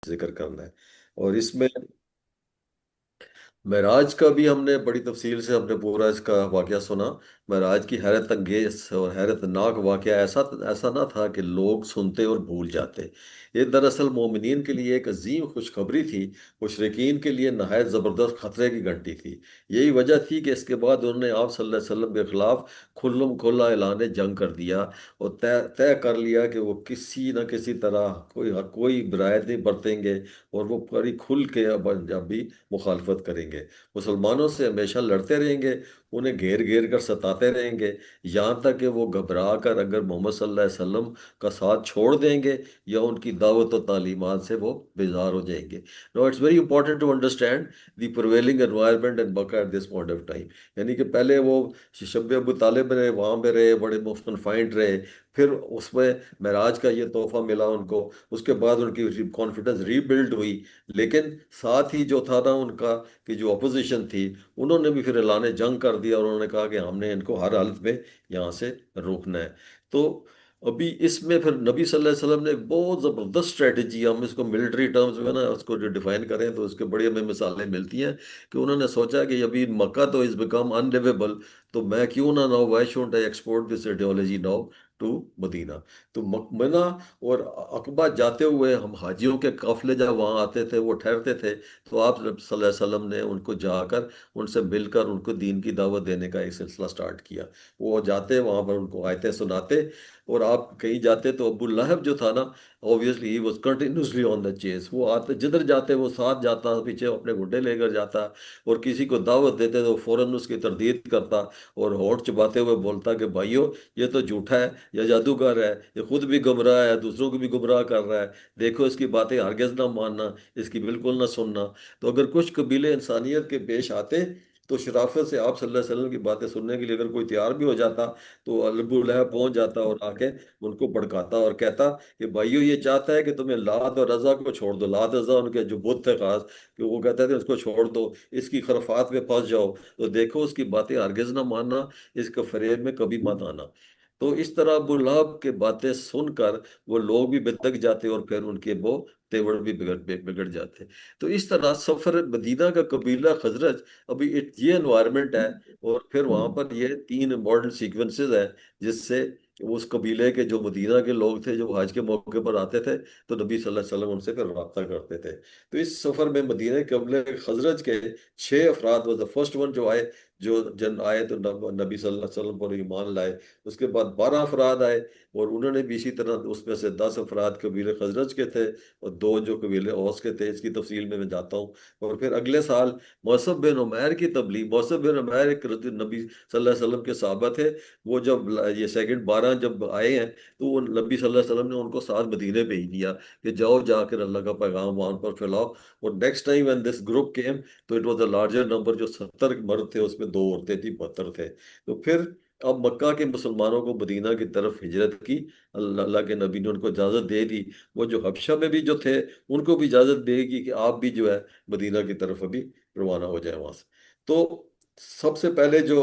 ذکر کرنا ہے۔ اور اس میں معراج کا بھی ہم نے بڑی تفصیل سے ہم نے پورا اس کا واقعہ سنا۔ معراج کی حیرت انگیز اور حیرت ناک واقعہ ایسا ایسا نہ تھا کہ لوگ سنتے اور بھول جاتے۔ یہ دراصل مومنین کے لیے ایک عظیم خوشخبری تھی، مشرقین کے لیے نہایت زبردست خطرے کی گھنٹی تھی۔ یہی وجہ تھی کہ اس کے بعد انہوں نے آپ صلی اللہ علیہ وسلم کے خلاف کھلم کھلا اعلان جنگ کر دیا، اور طے کر لیا کہ وہ کسی نہ کسی طرح کوئی برائت نہیں برتیں گے، اور وہ بڑی کھل کے اب بھی مخالفت کریں گے، مسلمانوں سے ہمیشہ لڑتے رہیں گے، انہیں گھیر گھیر کر ستاتے رہیں گے، یہاں تک کہ وہ گھبرا کر اگر محمد صلی اللہ علیہ وسلم کا ساتھ چھوڑ دیں گے یا ان کی دعوت و تعلیمات سے وہ بیزار ہو جائیں گے۔ Now it's very important to understand the prevailing environment in Makkah at this point of time۔ یعنی کہ پہلے وہ شب ابو طالب رہے، وہاں پہ رہے، بڑے کنفائنڈ رہے، پھر اس میں معراج کا یہ تحفہ ملا ان کو، اس کے بعد ان کی کانفیڈنس ری بلڈ ہوئی۔ لیکن ساتھ ہی جو تھا نا ان کا، کہ جو اپوزیشن تھی، انہوں نے بھی پھر اعلان جنگ کر دیا، اور انہوں نے کہا کہ ہم نے ان کو ہر حالت میں یہاں سے روکنا ہے۔ تو ابھی اس میں پھر نبی صلی اللہ علیہ وسلم نے ایک بہت زبردست اسٹریٹجی، ہم اس کو ملٹری ٹرمز میں نا اس کو جو ڈیفائن کریں تو اس کے بڑی ہمیں مثالیں ملتی ہیں، کہ انہوں نے سوچا کہ ابھی مکہ تو از بیکم انلیویبل، تو میں کیوں نہ now why shouldn't I export this ideology now to Medina. تو منع اور عقبہ جاتے ہوئے ہم حاجیوں کے قافلے جب وہاں آتے تھے، وہ ٹھہرتے تھے، تو آپ صلی اللہ علیہ وسلم نے ان کو جا کر ان سے مل کر ان کو دین کی دعوت دینے کا ایک سلسلہ سٹارٹ کیا۔ وہ جاتے وہاں پر ان کو آیتیں سناتے، اور آپ کہیں جاتے تو ابو لہب جو تھا نا، obviously he was continuously on the chase، وہ آتے جدھر جاتے وہ ساتھ جاتا، پیچھے اپنے گھنٹے لے کر جاتا، اور کسی کو دعوت دیتے تو فوراً اس کی تردید کرتا، اور ہونٹ چباتے ہوئے بولتا کہ بھائیو، یہ تو جھوٹا ہے، یہ جادوگر ہے، یہ خود بھی گمراہ ہے، دوسروں کو بھی گمراہ کر رہا ہے، دیکھو اس کی باتیں ہرگز نہ ماننا، اس کی بالکل نہ سننا۔ تو اگر کچھ قبیلے انسانیت کے پیش آتے تو شرافت سے آپ صلی اللہ علیہ وسلم کی باتیں سننے کے لیے اگر کوئی تیار بھی ہو جاتا، تو ابو لہب پہنچ جاتا اور آ کے ان کو بھڑکاتا اور کہتا کہ بھائیو، یہ چاہتا ہے کہ تمہیں لات اور رضا کو چھوڑ دو، لات رضا ان کے جو بت تھے خاص، کہ وہ کہتے تھے اس کو چھوڑ دو، اس کی خرافات میں پھنس جاؤ، تو دیکھو اس کی باتیں ہرگز نہ ماننا، اس کے فریب میں کبھی مت آنا۔ تو اس طرح ابو لہب کے باتیں سن کر وہ لوگ بھی بتک جاتے، اور پھر ان کے وہ تیور بھی بگڑ جاتے۔ تو اس طرح سفر مدینہ کا قبیلہ خزرج، ابھی یہ انوائرمنٹ ہے، اور پھر وہاں پر یہ تین امپورٹنٹ سیکوینسز ہیں، جس سے اس قبیلے کے جو مدینہ کے لوگ تھے، جو حج کے موقع پر آتے تھے، تو نبی صلی اللہ علیہ وسلم ان سے پھر رابطہ کرتے تھے۔ تو اس سفر میں مدینہ کے قبیلے خزرج کے 6 افراد واز دا فرسٹ ون جو آئے، جو جن آئے تو نبی صلی اللہ علیہ وسلم پر ایمان لائے۔ اس کے بعد 12 افراد آئے، اور انہوں نے بھی اسی طرح اس میں سے 10 افراد قبیلے خزرج کے تھے، اور دو جو قبیلے اوس کے تھے، اس کی تفصیل میں جاتا ہوں۔ اور پھر اگلے سال موصب بن عمیر کی تبلیغ، موصب بن عمیر ایک نبی صلی اللہ علیہ وسلم کے صحابہ تھے، وہ جب یہ سیکنڈ 12 جب آئے ہیں، تو وہ نبی صلی اللہ علیہ وسلم نے ان کو ساتھ مدینے بھیج دیا کہ جاؤ جا کر اللہ کا پیغام وہاں پر پھیلاؤ۔ اور next time when this group came, تو it was a larger number, جو 70 مرد تھے اس میں 2 عورتیں تھیں، 72 تھے۔ تو پھر اب مکہ کے مسلمانوں کو مدینہ کی طرف ہجرت کی، اللہ کے نبی نے ان کو اجازت دے دی۔ وہ جو حبشہ میں بھی جو تھے، ان کو بھی اجازت دے گی کہ آپ بھی جو ہے مدینہ کی طرف ابھی روانہ ہو جائیں وہاں سے۔ تو سب سے پہلے جو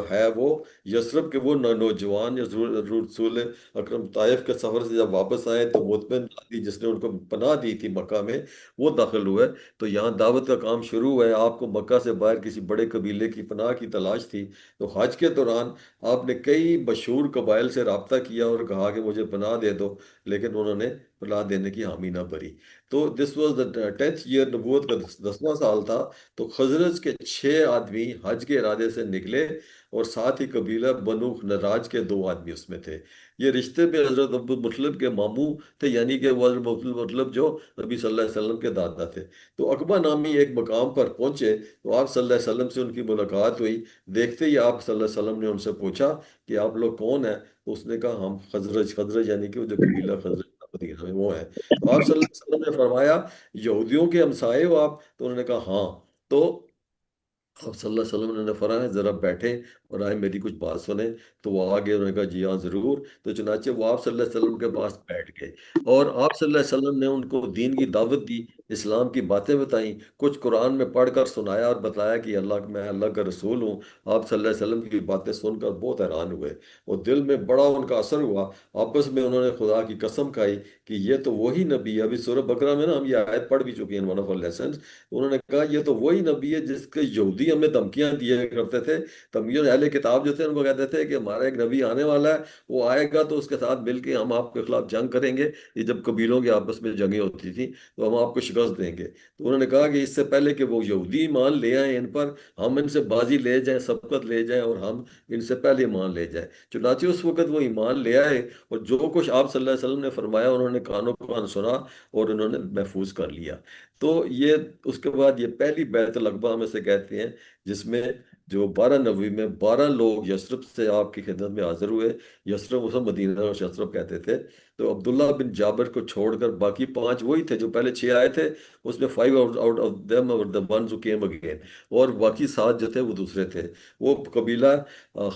ہے وہ یثرب کے وہ نوجوان، یا رسول اکرم طائف کے سفر سے جب واپس آئے، تو مطمئن دادی جس نے ان کو پناہ دی تھی مکہ میں، وہ داخل ہوئے۔ تو یہاں دعوت کا کام شروع ہوا ہے۔ آپ کو مکہ سے باہر کسی بڑے قبیلے کی پناہ کی تلاش تھی، تو حج کے دوران آپ نے کئی مشہور قبائل سے رابطہ کیا اور کہا کہ مجھے پناہ دے دو، لیکن انہوں نے پناہ دینے کی حامی نہ بھری۔ تو this was the 10th year, نبوت کا 10واں سال تھا۔ تو خزرج کے 6 آدمی حج کے ارادے سے نکلے، اور ساتھ ہی قبیلہ بنو نراج کے 2 آدمی اس میں تھے۔ یہ رشتے میں حضرت عبد المطلب کے ماموں تھے، یعنی کہ وہ حضرت عبد المطلب جو نبی صلی اللہ علیہ وسلم کے دادا تھے۔ تو عقبہ نامی ایک مقام پر پہنچے، تو آپ صلی اللہ علیہ وسلم سے ان کی ملاقات ہوئی۔ دیکھتے ہی آپ صلی اللہ علیہ وسلم نے ان سے پوچھا کہ آپ لوگ کون ہیں؟ تو اس نے کہا ہم خزرج، خزرج یعنی کہ وہ جو قبیلہ خزرج مدینہ میں وہ ہے۔ تو آپ صلی اللہ علیہ وسلم نے فرمایا یہودیوں کے ہمسائے ہو آپ؟ تو انہوں نے کہا ہاں۔ تو آپ صلی اللہ علیہ وسلم نے فرمایا ذرا بیٹھیں اور آئے میری کچھ بات سنیں۔ تو وہ آگے انہوں نے کہا جی ہاں ضرور۔ تو چنانچہ وہ آپ صلی اللہ علیہ وسلم کے پاس بیٹھ گئے، اور آپ صلی اللہ علیہ وسلم نے ان کو دین کی دعوت دی، اسلام کی باتیں بتائیں، کچھ قرآن میں پڑھ کر سنایا اور بتایا کہ میں اللہ کا رسول ہوں۔ آپ صلی اللہ علیہ وسلم کی باتیں سن کر بہت حیران ہوئے، اور دل میں بڑا ان کا اثر ہوا۔ آپس میں انہوں نے خدا کی قسم کھائی کہ یہ تو وہی نبی ہے۔ ابھی سورہ بقرہ میں نا ہم یہ آیت پڑھ بھی چکے ہیں، ون آف لیسنس۔ انہوں نے کہا یہ تو وہی نبی ہے جس کے یہودی ہمیں دھمکیاں دیا کرتے تھے، تمیز اہل کتاب جو تھے ان کو کہتے تھے کہ ہمارا ایک نبی آنے والا ہے، وہ آئے گا تو اس کے ساتھ مل کے ہم آپ کے خلاف جنگ کریں گے۔ یہ جب قبیلوں کے آپس میں جنگیں ہوتی تھیں تو ہم آپ کو شکست دیں گے۔ تو انہوں نے کہا کہ اس سے پہلے کہ وہ یہودی ایمان لے آئیں ان پر، ہم ان سے بازی لے جائیں، سبقت لے جائیں، اور ہم ان سے پہلے ایمان لے جائیں۔ چنانچہ اس وقت وہ ایمان لے آئے، اور جو کچھ آپ صلی اللہ علیہ وسلم نے فرمایا انہوں نے کانوں کان سنا اور انہوں نے محفوظ کر لیا۔ تو یہ اس کے بعد یہ پہلی بیعت العقبہ میں سے کہتے ہیں، جس میں جو 12 نوی میں 12 لوگ یثرب سے آپ کی خدمت میں حاضر ہوئے۔ یثرب اسے مدینہ اور یثرب کہتے تھے۔ تو عبداللہ بن جابر کو چھوڑ کر باقی 5 وہی تھے جو پہلے 6 آئے تھے، اس میں 5 آؤٹ آف دیم اور the ones who came again، اور باقی 7 جو تھے وہ دوسرے تھے۔ وہ قبیلہ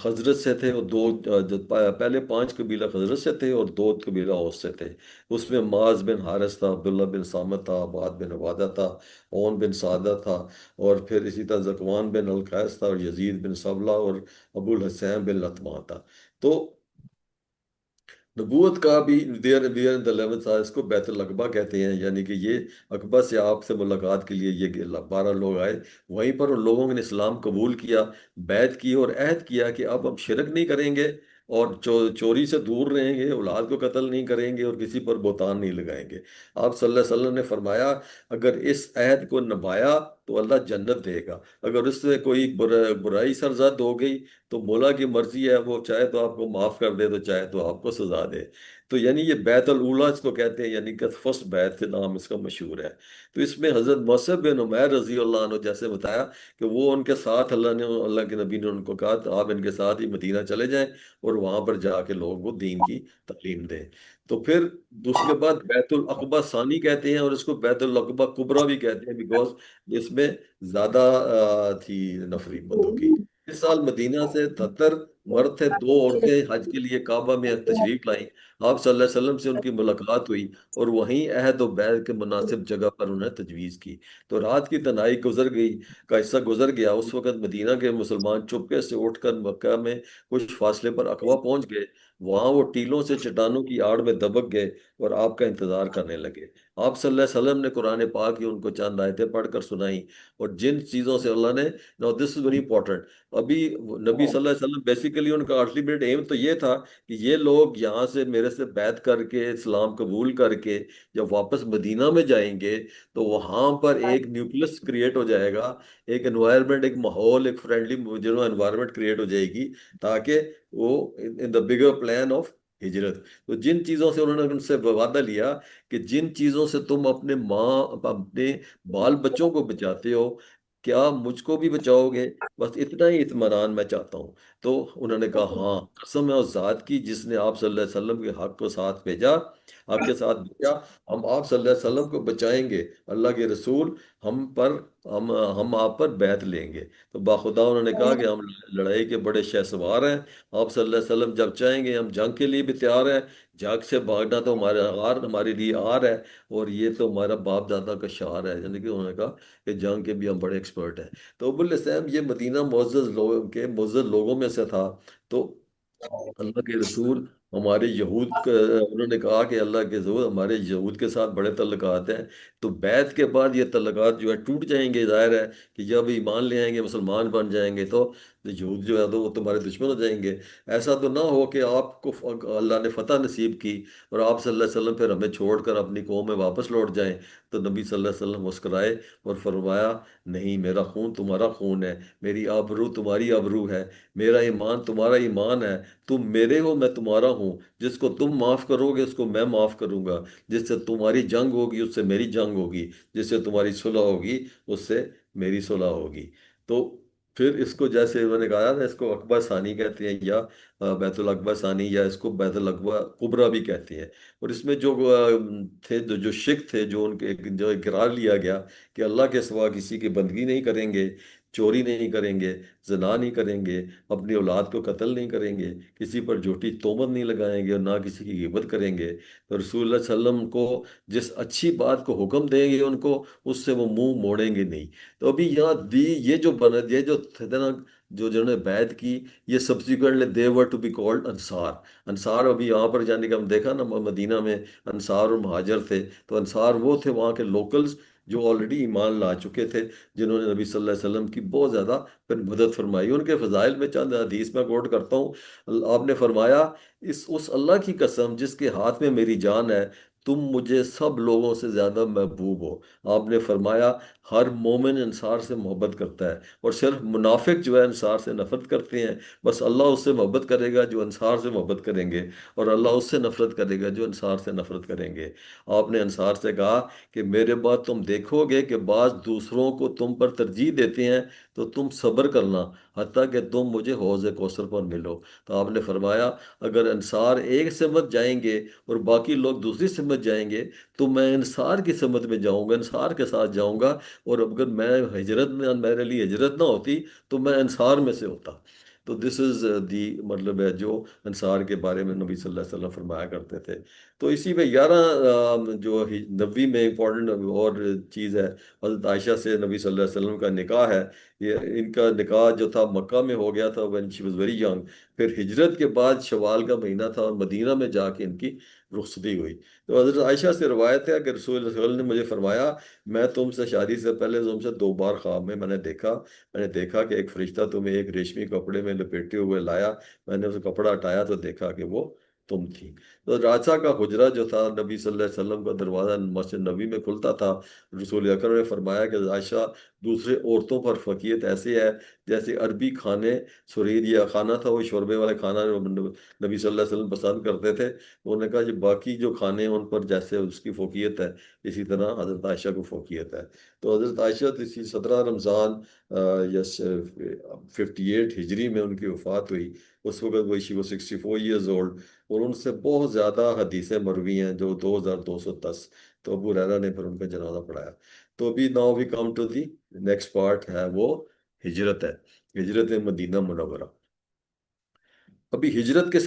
خزرج سے تھے، اور دو پہلے 5 قبیلہ خزرج سے تھے اور 2 قبیلہ اوس سے تھے۔ اس میں معاذ بن حارث تھا، عبداللہ بن سامت تھا، عباد بن عبادہ تھا، اون بن سعدہ تھا، اور پھر اسی طرح زکوان بن القیس تھا، اور یزید بن صبلہ، اور ابو الحسین بن لتمان تھا۔ تو نبوت کا بھی دیئر ان دا 11th آور، اس کو بیت العقبہ کہتے ہیں، یعنی کہ یہ عقبہ سے آپ سے ملاقات کے لیے یہ 12 لوگ آئے۔ وہیں پر ان لوگوں نے اسلام قبول کیا، بیعت کی اور عہد کیا کہ اب ہم شرک نہیں کریں گے، اور چوری سے دور رہیں گے، اولاد کو قتل نہیں کریں گے، اور کسی پر بہتان نہیں لگائیں گے۔ آپ صلی اللہ علیہ وسلم نے فرمایا اگر اس عہد کو نبھایا تو اللہ جنت دے گا، اگر اس سے کوئی برائی سرزد ہو گئی تو مولا کی مرضی ہے، وہ چاہے تو آپ کو معاف کر دے، تو چاہے تو آپ کو سزا دے۔ تو یعنی یہ بیت الاولیٰ اس کو کہتے ہیں، یعنی کہ فرسٹ بیت سے نام اس کا مشہور ہے۔ تو اس میں حضرت مصعب بن عمیر رضی اللہ عنہ جیسے بتایا کہ وہ ان کے ساتھ اللہ کے نبی نے ان کو کہا تو آپ ان کے ساتھ ہی مدینہ چلے جائیں اور وہاں پر جا کے لوگوں کو دین کی تعلیم دیں۔ تو پھر اس کے بعد بیت العقبہ ثانی کہتے ہیں، اور اس کو بیت العقبہ کبریٰ بھی کہتے ہیں، بیکاز اس میں زیادہ تھی نفری بندوں کی۔ اس سال مدینہ سے 73 مرد تھے، 2 عورتیں حج کے لیے کعبہ میں تشریف لائیں۔ آپ صلی اللہ علیہ وسلم سے ان کی ملاقات ہوئی، اور وہیں عہد و بیعت کے مناسب جگہ پر انہیں تجویز کی۔ تو رات کی تنہائی گزر گئی کا حصہ گزر گیا، اس وقت مدینہ کے مسلمان چپکے سے اٹھ کر مکہ میں کچھ فاصلے پر اقوا پہنچ گئے۔ وہاں وہ ٹیلوں سے چٹانوں کی آڑ میں دبک گئے اور آپ کا انتظار کرنے لگے۔ آپ صلی اللہ علیہ وسلم نے قرآن پاک کی ان کو چند آیتیں پڑھ کر سنائیں، اور جن چیزوں سے اللہ نے، نو دس از ویری امپورٹنٹ، ابھی نبی صلی اللہ علیہ وسلم بیسیکلی ان کا الٹیمیٹ ایم تو یہ تھا کہ یہ لوگ یہاں سے میرے سے بیعت کر کے اسلام قبول کر کے جب واپس مدینہ میں جائیں گے تو وہاں پر ایک نیوکلس کریٹ ہو جائے گا، ایک انوائرمنٹ، ایک ماحول، ایک فرینڈلی جو انوائرمنٹ کریٹ ہو جائے گی، تاکہ وہ ان دا بگر پلان آف ہجرت۔ تو جن چیزوں سے انہوں نے ان سے وعدہ لیا کہ جن چیزوں سے تم اپنے بال بچوں کو بچاتے ہو، کیا مجھ کو بھی بچاؤ گے؟ بس اتنا ہی اطمینان میں چاہتا ہوں۔ تو انہوں نے کہا ہاں، قسم ہے اس ذات کی جس نے آپ صلی اللہ علیہ وسلم کے حق کو ساتھ بھیجا، آپ کے ساتھ بھیجا، ہم آپ صلی اللہ علیہ وسلم کو بچائیں گے، اللہ کے رسول ہم پر ہم آپ پر بیعت لیں گے۔ تو باخدا انہوں نے کہا کہ ہم لڑائی کے بڑے شہ سوار ہیں، آپ صلی اللہ علیہ وسلم جب چاہیں گے ہم جنگ کے لیے بھی تیار ہیں، جنگ سے بھاگنا تو ہمارے لیے آر ہے، اور یہ تو ہمارا باپ دادا کا شعار ہے۔ یعنی کہ انہوں نے کہا کہ جنگ کے بھی ہم بڑے ایکسپرٹ ہیں۔ تو ابو الاسلام یہ مدینہ معزز لوگوں میں سے تھا۔ تو اللہ کے رسول ہمارے یہود کا، انہوں نے کہا کہ اللہ کے رسول ہمارے یہود کے ساتھ بڑے تعلقات ہیں، تو بیعت کے بعد یہ تعلقات جو ہے ٹوٹ جائیں گے، ظاہر ہے کہ جب ایمان لے آئیں گے، مسلمان بن جائیں گے، تو یہود جو ہے تو وہ تمہارے دشمن ہو جائیں گے۔ ایسا تو نہ ہو کہ آپ کو اللہ نے فتح نصیب کی اور آپ صلی اللہ علیہ وسلم پھر ہمیں چھوڑ کر اپنی قوم میں واپس لوٹ جائیں۔ تو نبی صلی اللہ علیہ وسلم مسکرائے اور فرمایا نہیں، میرا خون تمہارا خون ہے، میری آبرو تمہاری آبرو ہے، میرا ایمان تمہارا ایمان ہے، تم میرے ہو میں تمہارا ہوں، جس کو تم معاف کرو گے اس کو میں معاف کروں گا، جس سے تمہاری جنگ ہوگی اس سے میری جنگ ہوگی، جس سے تمہاری صلح ہوگی اس سے میری صلح ہوگی۔ تو پھر اس کو جیسے انہوں نے کہا تھا، اس کو عقبہ ثانی کہتے ہیں، یا بیت العقبہ ثانی، یا اس کو بیت العقبہ کبریٰ بھی کہتے ہیں۔ اور اس میں جو تھے جو شک تھے، جو ان کے جو اقرار لیا گیا کہ اللہ کے سوا کسی کی بندگی نہیں کریں گے، چوری نہیں کریں گے، زنا نہیں کریں گے، اپنی اولاد کو قتل نہیں کریں گے، کسی پر جھوٹی تہمت نہیں لگائیں گے اور نہ کسی کی غیبت کریں گے، تو رسول اللہ صلی اللہ علیہ وسلم کو جس اچھی بات کو حکم دیں گے ان کو، اس سے وہ منہ موڑیں گے نہیں۔ تو ابھی یہاں یہ جو یہ جو تھے نا، جو جنہوں نے بیعت کی، یہ subsequently they were to be called Ansar. Ansar ابھی یہاں پر جانے کا ہم دیکھا نا، مدینہ میں انصار اور مہاجر تھے، تو انصار وہ تھے وہاں کے لوکلز جو آلریڈی ایمان لا چکے تھے، جنہوں نے نبی صلی اللہ علیہ وسلم کی بہت زیادہ پھر مدد فرمائی۔ ان کے فضائل میں چند حدیث میں کوٹ کرتا ہوں۔ آپ نے فرمایا، اس اللہ کی قسم جس کے ہاتھ میں میری جان ہے، تم مجھے سب لوگوں سے زیادہ محبوب ہو۔ آپ نے فرمایا ہر مومن انصار سے محبت کرتا ہے، اور صرف منافق جو ہے انصار سے نفرت کرتے ہیں۔ بس اللہ اس سے محبت کرے گا جو انصار سے محبت کریں گے، اور اللہ اس سے نفرت کرے گا جو انصار سے نفرت کریں گے۔ آپ نے انصار سے کہا کہ میرے بعد تم دیکھو گے کہ بعض دوسروں کو تم پر ترجیح دیتے ہیں، تو تم صبر کرنا حتیٰ کہ تم مجھے حوض کوثر پر ملو۔ تو آپ نے فرمایا اگر انصار ایک سمت جائیں گے اور باقی لوگ دوسری سمت جائیں گے، تو میں انصار کی سمت میں جاؤں گا، انصار کے ساتھ جاؤں گا، اور اگر میں ہجرت میں میرے لیے ہجرت نہ ہوتی تو میں انصار میں سے ہوتا۔ تو دس از دی مطلب ہے جو انصار کے بارے میں نبی صلی اللہ علیہ وسلم فرمایا کرتے تھے۔ تو اسی میں 11 جو نبی میں امپورٹنٹ اور چیز ہے، حضرت عائشہ سے نبی صلی اللہ علیہ وسلم کا نکاح ہے۔ یہ ان کا نکاح جو تھا مکہ میں ہو گیا تھا when she was very young، پھر ہجرت کے بعد شوال کا مہینہ تھا اور مدینہ میں جا کے ان کی رخصتی ہوئی۔ تو حضرت عائشہ سے روایت ہے کہ رسول اللہ صلی اللہ علیہ وسلم نے مجھے فرمایا، میں تم سے شادی سے پہلے تم سے 2 بار خواب میں میں نے دیکھا کہ ایک فرشتہ تمہیں ایک ریشمی کپڑے میں لپیٹے ہوئے لایا، میں نے اس کپڑا ہٹایا تو دیکھا کہ وہ تم تھی۔ تو راجا کا حجرہ جو تھا، نبی صلی اللہ علیہ وسلم کا دروازہ مسجد نبی میں کھلتا تھا۔ رسول اکرم نے فرمایا کہ عائشہ دوسرے عورتوں پر فقیت ایسے ہے جیسے عربی کھانے، سرید یا کھانا تھا وہ شوربے والے کھانا جو نبی صلی اللہ علیہ وسلم پسند کرتے تھے، انہوں نے کہا کہ باقی جو کھانے ہیں ان پر جیسے اس کی فوقیت ہے، اسی طرح حضرت عائشہ کو فوقیت ہے۔ تو حضرت عائشہ اسی 17 رمضان یس 58 ہجری میں ان کی وفات ہوئی۔ اس وقت وہ شی وہ 64 ایئرز اولڈ، اور ان سے بہت زیادہ حدیثیں مروی ہیں جو 2210۔ تو ابو ہریرہ نے پھر ان کا جنازہ پڑھایا۔ تو ابھی now we come to the next part ہے، وہ ہجرت ہے، ہجرت مدینہ منورہ۔ ابھی ہجرت کیسے